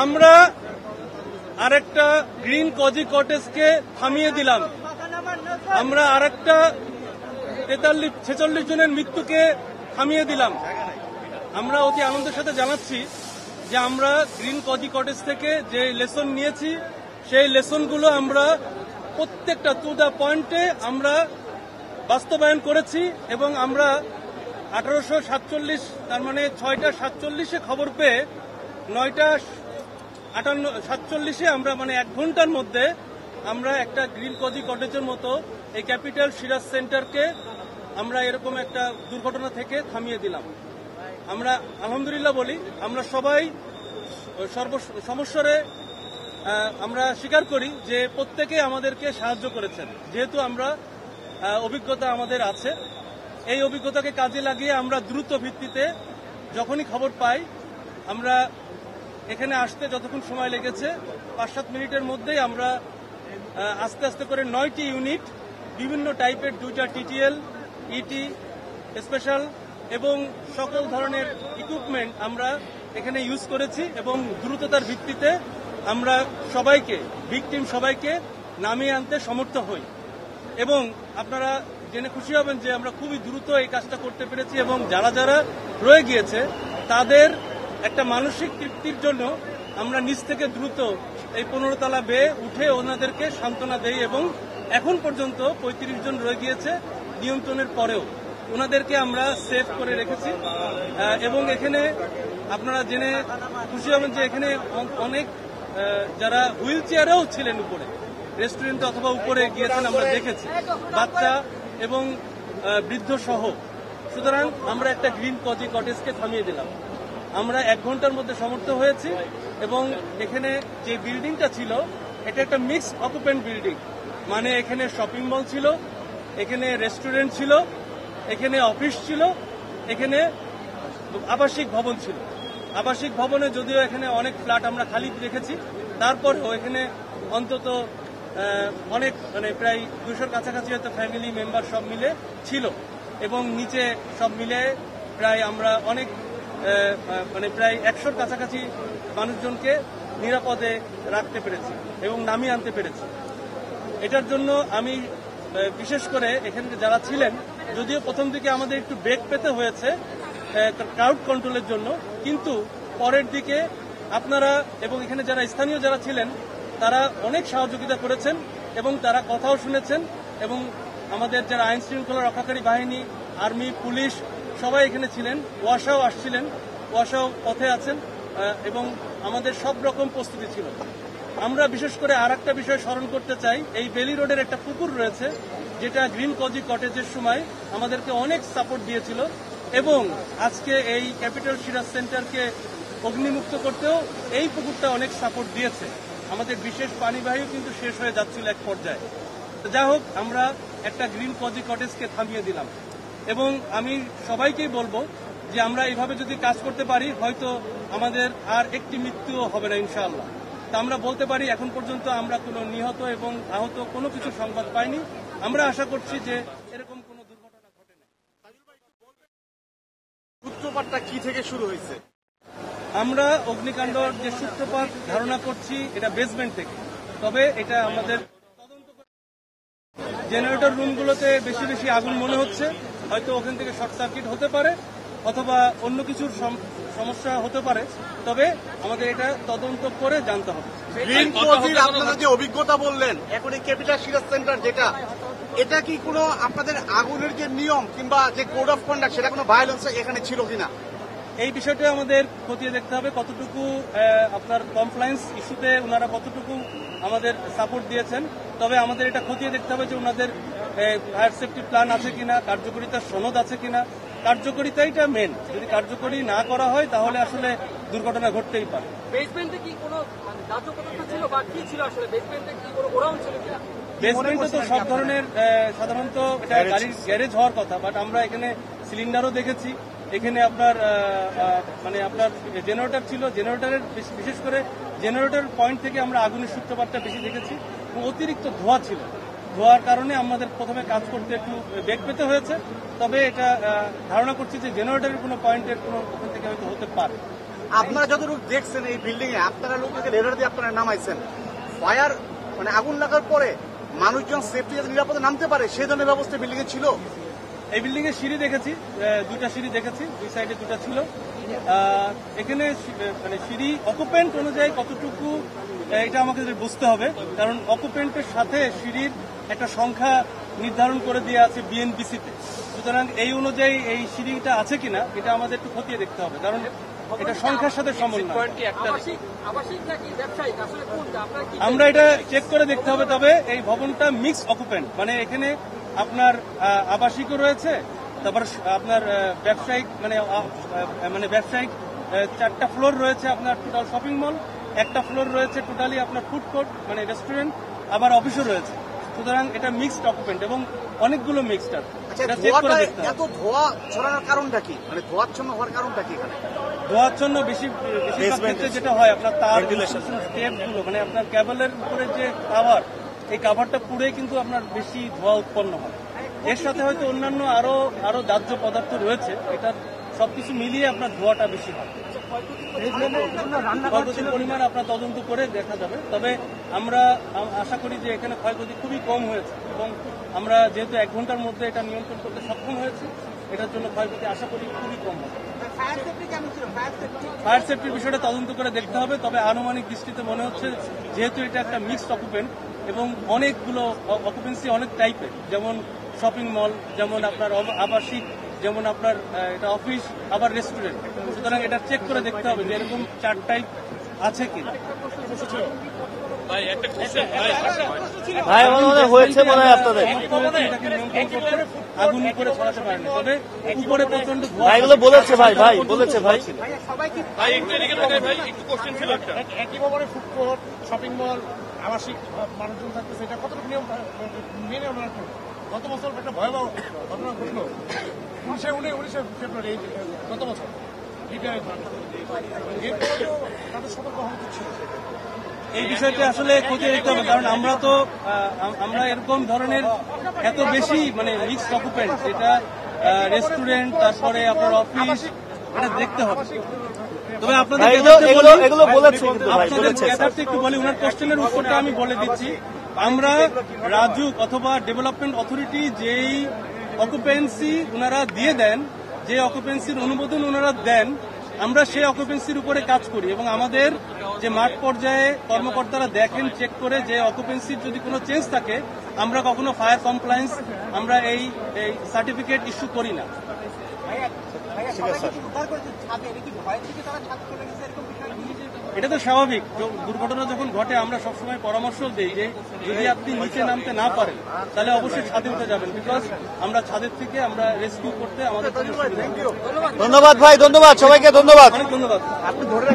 আমরা আরেকটা green cosy কটেজকে থামিয়ে দিলাম। আমরা আরেকটা 46 জনের মৃত্যুকে থামিয়ে দিলাম। আমরা অতি আনন্দের সাথে জানাচ্ছি যে আমরা গ্রিন কজি কটেজ থেকে যে লেসন নিয়েছি সেই লেসনগুলো আমরা প্রত্যেকটা টু দ্য পয়েন্টে আমরা বাস্তবায়ন করেছি এবং আমরা 1847 তার মানে 6টা 47-এ খবর পেয়ে 9টা 47-এ আমরা মানে 1 ঘন্টার মধ্যে আমরা একটা গ্রিন কজি কটেজের মতো এই ক্যাপিটাল সিরাজ সেন্টারকে আমরা এরকম একটা দুর্ঘটনা থেকে থামিয়ে দিলাম। আমরা আলহামদুলিল্লাহ বলি, আমরা সবাই সমস্যারে আমরা স্বীকার করি যে প্রত্যেকে আমাদেরকে সাহায্য করেছেন। যেহেতু আমরা অভিজ্ঞতা আমাদের আছে, এই অভিজ্ঞতাকে কাজে লাগিয়ে আমরা দ্রুত ভিত্তিতে যখনই খবর পাই, আমরা এখানে আসতে যতক্ষণ সময় লেগেছে 5-7 মিনিটের মধ্যেই আমরা আস্তে আস্তে করে 9টি ইউনিট বিভিন্ন টাইপের 2টা টিটিএল, ইটি, স্পেশাল এবং সকল ধরনের ইকুইপমেন্ট আমরা এখানে ইউজ করেছি এবং দ্রুততার ভিত্তিতে আমরা সবাইকে ভিকটিম সবাইকে নামিয়ে আনতে সমর্থ হই। এবং আপনারা জেনে খুশি হবেন যে আমরা খুবই দ্রুত এই কাজটা করতে পেরেছি এবং যারা যারা রয়ে গিয়েছে তাদের একটা মানসিক তৃপ্তির জন্য আমরা নিচ থেকে দ্রুত এই 15 তলা বেয়ে উঠে ওনাদেরকে সান্ত্বনা দেই এবং এখন পর্যন্ত 35 জন রয়ে গিয়েছে নিয়ন্ত্রণের পরেও ওনাদেরকে আমরা সেভ করে রেখেছি। এবং এখানে আপনারা জেনে খুশি হবেন যে এখানে অনেক যারা হুইল চেয়ারেও ছিলেন উপরে, রেস্টুরেন্টে অথবা উপরে গিয়েছেন আমরা দেখেছি, বাচ্চা এবং বৃদ্ধ সহ। সুতরাং আমরা একটা গ্রিন কজি কটেজকে থামিয়ে দিলাম। আমরা 1 ঘন্টার মধ্যে সমর্থ হয়েছি এবং এখানে যে বিল্ডিংটা ছিল এটা একটা মিক্স অকুপেন্ট বিল্ডিং, মানে এখানে শপিং মল ছিল, এখানে রেস্টুরেন্ট ছিল, এখানে অফিস ছিল, এখানে আবাসিক ভবন ছিল। আবাসিক ভবনে যদিও এখানে অনেক ফ্ল্যাট আমরা খালি রেখেছি, তারপরেও এখানে অন্তত অনেক মানে প্রায় 200-র কাছাকাছি হয়তো ফ্যামিলি মেম্বার সব মিলে ছিল এবং নিচে সব মিলে প্রায় আমরা অনেক মানে প্রায় 100-র কাছাকাছি মানুষজনকে নিরাপদে রাখতে পেরেছি এবং নামিয়ে আনতে পেরেছি। এটার জন্য আমি বিশেষ করে এখানে যারা ছিলেন, যদিও প্রথম দিকে আমাদের একটু বেগ পেতে হয়েছে ক্রাউড কন্ট্রোলের জন্য, কিন্তু পরের দিকে আপনারা এবং এখানে যারা স্থানীয় যারা ছিলেন তারা অনেক সহযোগিতা করেছেন এবং তারা কথাও শুনেছেন এবং আমাদের যারা আইন শৃঙ্খলা রক্ষাকারী বাহিনী, আর্মি, পুলিশ সবাই এখানে ছিলেন। ওয়াসাও আসছিলেন, ওয়াসাও পথে আছেন এবং আমাদের সব রকম প্রস্তুতি ছিল। আমরা বিশেষ করে আর একটা বিষয় স্মরণ করতে চাই, এই বেলি রোডের একটা পুকুর রয়েছে যেটা গ্রিন কজি কটেজের সময় আমাদেরকে অনেক সাপোর্ট দিয়েছিল এবং আজকে এই ক্যাপিটাল সিরাজ সেন্টারকে অগ্নিমুক্ত করতেও এই পুকুরটা অনেক সাপোর্ট দিয়েছে। আমাদের বিশেষ পানিবাহীও কিন্তু শেষ হয়ে যাচ্ছিল এক পর্যায়ে। তো যাই হোক, আমরা একটা গ্রিন কজি কটেজকে থামিয়ে দিলাম এবং আমি সবাইকেই বলবো যে আমরা এইভাবে যদি কাজ করতে পারি হয়তো আমাদের আর একটি মৃত্যুও হবে না ইনশাআল্লাহ। তা আমরা বলতে পারি এখন পর্যন্ত আমরা কোনো নিহত এবং আহত কোনো কিছু সংবাদ পাইনি। আমরা আশা করছি যে এরকম কোনো দুর্ঘটনা ঘটে না। সূত্রপাতটা কি থেকে শুরু হয়েছে? আমরা অগ্নিকাণ্ডর যে সূত্রপাত ধারণা করছি এটা বেসমেন্ট থেকে, তবে এটা আমাদের তদন্ত করে জেনারেটর রুমগুলোতে বেশি বেশি আগুন মনে হচ্ছে, হয়তো ওখান থেকে শর্ট সার্কিট হতে পারে অথবা অন্য কিছুর সমস্যা হতে পারে, তবে আমাদের এটা তদন্ত করে জানতে হবে। গ্রিন কজির আপনারা যে অভিজ্ঞতা বললেন, এখন এই ক্যাপিটাল সিরাজ সেন্টার যেটা, এটা কি কোনো আপনাদের আগুনের যে নিয়ম কিংবা যে কোড অফ কন্ডাক্ট সেটা কোনো ভায়োলেন্স এখানে ছিল কিনা? এই বিষয়টা আমাদের খতিয়ে দেখতে হবে, কতটুকু আপনার কমপ্লায়েন্স ইস্যুতে ওনারা কতটুকু আমাদের সাপোর্ট দিয়েছেন। তবে আমাদের এটা খতিয়ে দেখতে হবে যে ওনাদের ফায়ার সেফটি প্ল্যান আছে কিনা, কার্যকরিতার সনদ আছে কিনা। কার্যকরিতাইটা মেন, যদি কার্যকরী না করা হয় তাহলে আসলে দুর্ঘটনা ঘটতেই পারে। বেসমেন্টে কি কোনো দাহ্য পদার্থ ছিল বা কি ছিল আসলে? বেসমেন্টে কি কোনো গোডাউন ছিল কিনা? বেসমেন্টে তো সব ধরনের সাধারণত এটা গাড়ির গ্যারেজ হওয়ার কথা, বাট আমরা এখানে সিলিন্ডারও দেখেছি, এখানে আপনার মানে আপনার জেনারেটর ছিল, জেনারেটরের বিশেষ করে জেনারেটর পয়েন্ট থেকে আমরা আগুনের সূত্রপাতটা বেশি দেখেছি এবং অতিরিক্ত ধোঁয়া ছিল। ধোঁয়ার কারণে আমাদের প্রথমে কাজ করতে একটু বেগ পেতে হয়েছে, তবে এটা ধারণা করছি যে জেনারেটরের কোনো পয়েন্টের কোনো ওখান থেকে হয়তো হতে পারে। আপনারা যতটুকু দেখছেন এই বিল্ডিং এ, আপনারা লোককে লেডার দিয়ে আপনারা নামাইছেন, ফায়ার মানে আগুন লাগার পরে মানুষজন সেফটি যাতে নিরাপদে নামতে পারে সেই ধরনের ব্যবস্থা বিল্ডিং এ ছিল? এই বিল্ডিং এর সিঁড়ি দেখেছি, দুটা সিঁড়ি দেখেছি, দুই সাইডে দুটা ছিল। এখানে মানে সিঁড়ি অকুপেন্ট অনুযায়ী কতটুকু এটা আমাকে বুঝতে হবে, কারণ অকুপেন্টের সাথে সিঁড়ির একটা সংখ্যা নির্ধারণ করে দিয়ে আছে বিএনবিসিতে। সুতরাং এই অনুযায়ী এই সিঁড়িটা আছে কিনা এটা আমাদের একটু খতিয়ে দেখতে হবে, কারণ এটা সংখ্যার সাথে সমন্বয়। আমরা এটা চেক করে দেখতে হবে। তবে এই ভবনটা মিক্স অকুপেন্ট, মানে এখানে আপনার আবাসিকও রয়েছে, তারপর আপনার ব্যবসায়িক মানে ব্যবসায়িক 4টা ফ্লোর রয়েছে আপনার টোটাল শপিং মল, একটা ফ্লোর রয়েছে টোটালি আপনার ফুড কোর্ট মানে রেস্টুরেন্ট, আবার অফিসও রয়েছে। সুতরাং এটা মিক্সড অকুপেন্ট এবং অনেকগুলো মিক্সড আছে। এত ধোঁয়া ছড়ানোর কারণটা কি, মানে ধোঁয়াচ্ছন্ন হওয়ার কারণটা কি? এখানে ধোঁয়াচ্ছন্ন বেশিরভাগ ক্ষেত্রে যেটা হয় আপনার তার স্টেপগুলো মানে আপনার কেবলের উপরে যে কাভার, এই কাভারটা পুড়ে কিন্তু আপনার বেশি ধোঁয়া উৎপন্ন হয়। এর সাথে হয়তো অন্যান্য আরো দাহ্য পদার্থ রয়েছে, এটার সবকিছু মিলিয়ে আপনার ধোঁয়াটা বেশি হয়। ক্ষয়ক্ষতির পরিমাণ আপনার তদন্ত করে দেখা যাবে। তবে আমরা আশা করি যে এখানে ক্ষয়ক্ষতি খুবই কম হয়েছে এবং আমরা যেহেতু 1 ঘন্টার মধ্যে এটা নিয়ন্ত্রণ করতে সক্ষম হয়েছে, এটার জন্য ক্ষয়ক্ষতি আশা করি খুবই কম হবে। ফায়ার সেফটির বিষয়টা তদন্ত করে দেখতে হবে। তবে আনুমানিক দৃষ্টিতে মনে হচ্ছে যেহেতু এটা একটা মিক্সড অকুপেন্ট এবং অনেকগুলো অকুপেন্সি অনেক টাইপের, যেমন শপিং মল, যেমন আপনার আবাসিক, যেমন আপনার এটা অফিস, আবার রেস্টুরেন্ট। সুতরাং এটা চেক করে দেখতে হবে যে এরকম 4 টাইপ আছে কিনা। আগুন উপরে ছড়াতে পারেনি, তবে উপরে প্রচন্ড ধোঁয়া বলেছে। একই ভবনে ফুড কোর্ট, শপিং মল, আবাসিক মানুষজন থাকতেছে, এটা কতটুকু নিয়ম মেনে ওনারা করবে? গত বছর একটা ভয়াবহ ঘটনা ঘটলো 19 ফেব্রুয়ারি গত বছর, তাদের সতর্ক হওয়া উচিত ছিল। এই বিষয়টি আসলে খতিয়ে দেখতে হবে, কারণ আমরা এরকম ধরনের এত বেশি মানে মিক্সড অকুপেন্ট, যেটা রেস্টুরেন্ট, তারপরে আপনার অফিস, এটা দেখতে হবে। তবে আপনাদের একটু বলি, ওনার কোশ্চেনের উত্তরটা আমি বলে দিচ্ছি। আমরা রাজুক অথবা ডেভেলপমেন্ট অথরিটি যেই অকুপেন্সি ওনারা দিয়ে দেন, যে অকুপেন্সির অনুমোদন ওনারা দেন, আমরা সেই অকুপেন্সির উপরে কাজ করি এবং আমাদের যে মাঠ পর্যায়ে কর্মকর্তারা দেখেন, চেক করে যে অকুপেন্সির যদি কোনো চেঞ্জ থাকে, আমরা কখনো ফায়ার কমপ্লায়েন্স আমরা এই সার্টিফিকেট ইস্যু করি না। এটা তো স্বাভাবিক, দুর্ঘটনা যখন ঘটে আমরা সবসময় পরামর্শ দিই যে যদি আপনি নিচে নামতে না পারেন তাহলে অবশ্যই ছাদে উঠে যাবেন, বিকজ আমরা ছাদের থেকে আমরা রেস্কিউ করতে আমাদের। ধন্যবাদ ভাই, ধন্যবাদ সবাইকে, ধন্যবাদ। অনেক ধন্যবাদ। আপনি ধরে